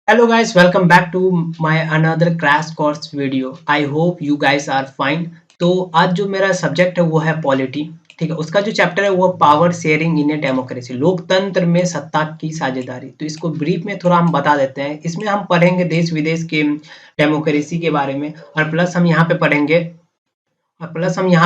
Hello guys, welcome back to my another crash course video. I hope you guys are fine. तो आज जो मेरा subject है वो है पॉलिटी। ठीक है, उसका जो चैप्टर है वो power sharing in a democracy, लोकतंत्र में सत्ता की साझेदारी। तो इसको ब्रीफ में थोड़ा हम बता देते हैं। इसमें हम पढ़ेंगे देश विदेश के डेमोक्रेसी के बारे में, और प्लस हम यहाँ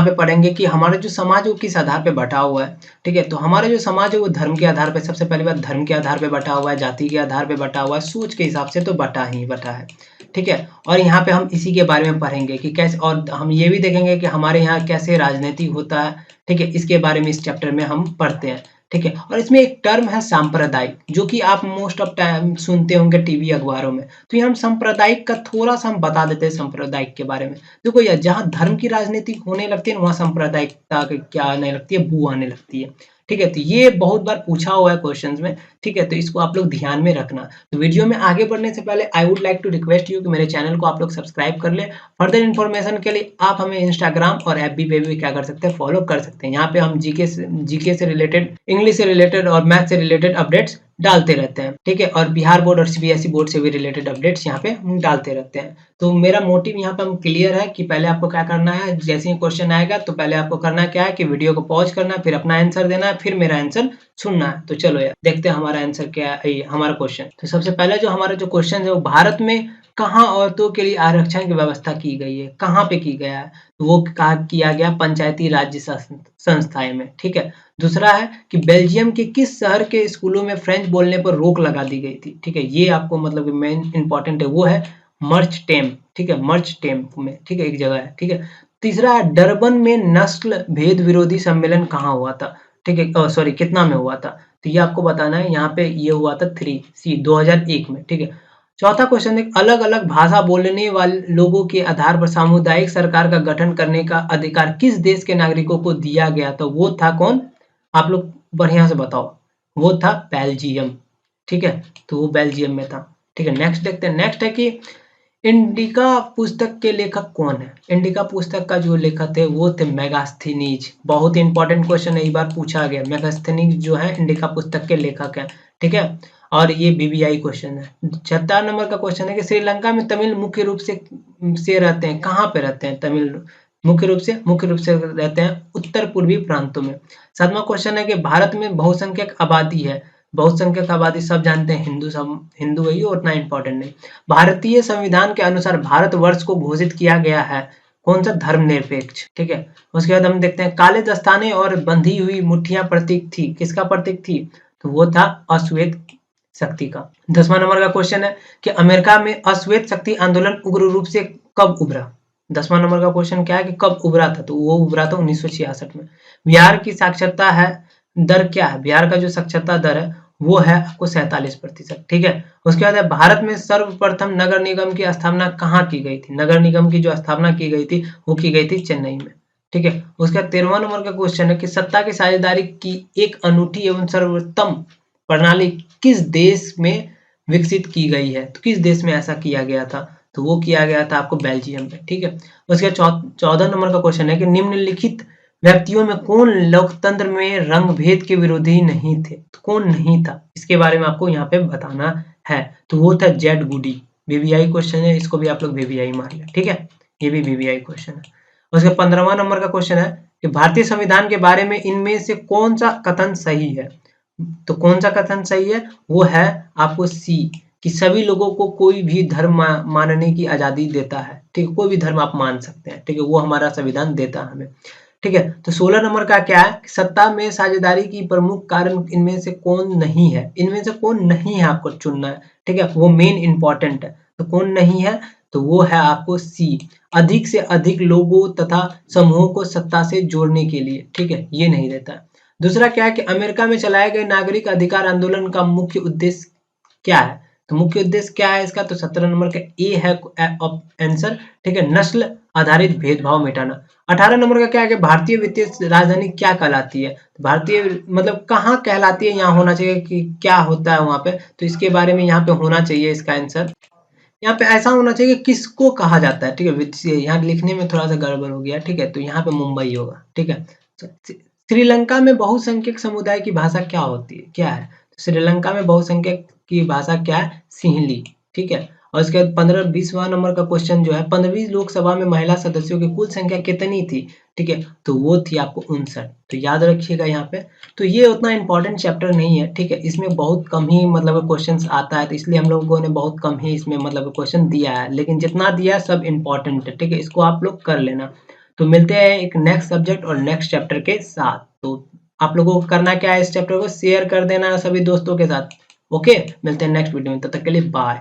पे पढ़ेंगे कि हमारा जो समाज है वो किस आधार पे बँटा हुआ है। ठीक है, तो हमारा जो समाज है वो धर्म के आधार पे, सबसे पहली बात धर्म के आधार पे बँटा हुआ है, जाति के आधार पे बँटा हुआ है, सोच के हिसाब से तो बँटा ही बँटा है। ठीक है, और यहाँ पे हम इसी के बारे में पढ़ेंगे कि कैसे, और हम ये भी देखेंगे कि हमारे यहाँ कैसे राजनीति होता है। ठीक है, इसके बारे में इस चैप्टर में हम पढ़ते हैं। ठीक है, और इसमें एक टर्म है सांप्रदायिक, जो कि आप मोस्ट ऑफ टाइम सुनते होंगे टीवी अखबारों में। तो ये हम सांप्रदायिक का थोड़ा-सा हम बता देते हैं सांप्रदायिक के बारे में। देखो यार, जहाँ धर्म की राजनीति होने लगती है ना, वहाँ सांप्रदायिकता क्या आने लगती है, बू आने लगती है। ठीक है, तो ये बहुत बार पूछा हुआ है क्वेश्चंस में। ठीक है, तो इसको आप लोग ध्यान में रखना। तो वीडियो में आगे बढ़ने से पहले I would like to request you कि मेरे चैनल को आप लोग सब्सक्राइब कर लें। फर्दर इन्फॉर्मेशन के लिए आप हमें इंस्टाग्राम और एफबी पे भी क्या कर सकते हैं, फॉलो कर सकते हैं। यहाँ पे हम जीके से रिलेटेड, इंग्लिश से रिलेटेड और मैथ से रिलेटेड अपडेट्स डालते रहते हैं। ठीक है, और बिहार बोर्ड और सीबीएसई बोर्ड से भी रिलेटेड अपडेट्स यहाँ पे हम डालते रहते हैं। तो मेरा मोटिव यहाँ पे हम क्लियर है कि पहले आपको क्या करना है, जैसे ही क्वेश्चन आएगा तो पहले आपको करना क्या है कि वीडियो को पॉज करना है, फिर अपना आंसर देना है, फिर मेरा आंसर सुनना है। तो चलो यार देखते हैं हमारा आंसर क्या है, हमारा क्वेश्चन। तो सबसे पहले जो हमारा जो क्वेश्चन है वो भारत में कहाँ औरतों के लिए आरक्षण की व्यवस्था की गई है, कहाँ पे की गया है? तो वो कहा किया गया पंचायती राज्य संस्थाएं में। ठीक है, दूसरा है कि बेल्जियम के किस शहर के स्कूलों में फ्रेंच बोलने पर रोक लगा दी गई थी। ठीक है, ये आपको मतलब मेन इंपॉर्टेंट है, वो है मर्च टेम। ठीक है, मर्च टेम में, ठीक है, एक जगह है। ठीक है, तीसरा है डरबन में नस्ल भेद विरोधी सम्मेलन कहाँ हुआ था। ठीक है, सॉरी कितना में हुआ था, तो ये आपको बताना है। यहाँ पे ये हुआ था 3C 2001 में। ठीक है, चौथा क्वेश्चन है अलग अलग भाषा बोलने वाले लोगों के आधार पर सामुदायिक सरकार का गठन करने का अधिकार किस देश के नागरिकों को दिया गया था, वो था कौन? आप लोग बढ़िया से बताओ। वो था बेल्जियम। ठीक है, तो वो बेल्जियम में था। ठीक है, नेक्स्ट देखते हैं। नेक्स्ट है कि इंडिका पुस्तक के लेखक कौन है? इंडिका पुस्तक का जो लेखक थे वो थे मेगास्थनीज। बहुत इंपॉर्टेंट क्वेश्चन एक बार पूछा गया। मेगास्थनीज जो है इंडिका पुस्तक के लेखक हैं। ठीक है, और ये बीबीआई क्वेश्चन है। 76 नंबर का क्वेश्चन है कि श्रीलंका में तमिल मुख्य रूप से रहते हैं, कहाँ पे रहते हैं तमिल? मुख्य रूप से रहते हैं उत्तर पूर्वी प्रांतों में। 7वां क्वेश्चन है कि भारत में बहुसंख्यक आबादी है। बहुसंख्यक आबादी सब जानते हैं, हिंदू, सब हिंदू है, ये उतना इंपॉर्टेंट नहीं। भारतीय संविधान के अनुसार भारतवर्ष को घोषित किया गया है कौन सा? धर्मनिरपेक्ष। ठीक है, उसके बाद हम देखते हैं काले दस्ताने और बंधी हुई मुठ्ठियां प्रतीक थी, किसका प्रतीक थी? तो वो था अश्वेत शक्ति का। 10वां नंबर का क्वेश्चन है कि अमेरिका में अश्वेत शक्ति आंदोलन उग्र रूप से कब उभरा? 10वां नंबर का क्वेश्चन क्या है कि कब उभरा था? तो वो उभरा था 1966 में। बिहार की साक्षरता है दर क्या है? बिहार का जो साक्षरता दर है वो है आपको 47%। ठीक है, उसके बाद है भारत में सर्वप्रथम नगर निगम की स्थापना कहाँ की गई थी? नगर निगम की जो स्थापना की गई थी वो की गई थी चेन्नई में। ठीक है, उसका 13वां नंबर का क्वेश्चन है कि सत्ता की साझेदारी की एक अनूठी एवं सर्वोत्तम प्रणाली किस देश में विकसित की गई है? तो किस देश में ऐसा किया गया था? तो वो किया गया था आपको बेल्जियम में। ठीक है, उसके 14 नंबर का क्वेश्चन है कि निम्नलिखित व्यक्तियों में कौन लोकतंत्र में रंग भेद के विरोधी नहीं थे? तो कौन नहीं था, इसके बारे में आपको यहाँ पे बताना है। तो वो था जेड गुडी। बीबीआई क्वेश्चन है, इसको भी आप लोग बीबीआई मार लें। ठीक है, ये भी बीबीआई क्वेश्चन है। उसके 15वां नंबर का क्वेश्चन है कि भारतीय संविधान के बारे में इनमें से कौन सा कथन सही है? तो कौन सा कथन सही है? वो है आपको सी, कि सभी लोगों को कोई भी धर्म मानने की आजादी देता है। ठीक है, कोई भी धर्म आप मान सकते हैं। ठीक है, वो हमारा संविधान देता है हमें। ठीक है, तो 16 नंबर का क्या है? सत्ता में साझेदारी की प्रमुख कारण इनमें से कौन नहीं है? इनमें से कौन नहीं है आपको चुनना है। ठीक है, वो मेन इंपॉर्टेंट है। तो कौन नहीं है? तो वो है आपको सी, अधिक से अधिक लोगों तथा समूहों को सत्ता से जोड़ने के लिए। ठीक है, ये नहीं रहता है। दूसरा क्या है कि अमेरिका में चलाए गए नागरिक अधिकार आंदोलन का मुख्य उद्देश्य क्या है? तो मुख्य उद्देश्य क्या है इसका? तो 17 नंबर का ए है आंसर। ठीक है, नस्ल आधारित भेदभाव मिटाना। 18 नंबर का क्या है कि भारतीय वित्तीय राजधानी क्या कहलाती है? तो भारतीय मतलब कहाँ कहलाती है, यहाँ होना चाहिए कि क्या होता है वहां पे, तो इसके बारे में यहाँ पे होना चाहिए इसका आंसर। यहाँ पे ऐसा होना चाहिए कि किसको कहा जाता है। ठीक है, यहाँ लिखने में थोड़ा सा गड़बड़ हो गया। ठीक है, तो यहाँ पे मुंबई होगा। ठीक है, तो श्रीलंका में बहुसंख्यक समुदाय की भाषा क्या होती है, क्या है? तो श्रीलंका में बहुसंख्यक की भाषा क्या है? सिंहली। ठीक है। और इसके बाद 20वां नंबर का क्वेश्चन जो है 15वीं लोकसभा में महिला सदस्यों की कुल संख्या कितनी थी? ठीक है, तो वो थी आपको 59। तो याद रखिएगा यहाँ पे। तो ये उतना इम्पोर्टेंट चैप्टर नहीं है, ठीक है। इसमें बहुत कम ही मतलब क्वेश्चंस आता है, तो इसलिए हम लोगों ने बहुत कम ही इसमें मतलब क्वेश्चन दिया है, लेकिन जितना दिया है सब इम्पोर्टेंट है, ठीक है। इसको आप लोग कर लेना। तो मिलते हैं एक नेक्स्ट सब्जेक्ट और नेक्स्ट चैप्टर के साथ। तो आप लोगों को करना क्या है, इस चैप्टर को शेयर कर देना सभी दोस्तों के साथ। ओके, मिलते हैं नेक्स्ट वीडियो में, तब तक के लिए बाय।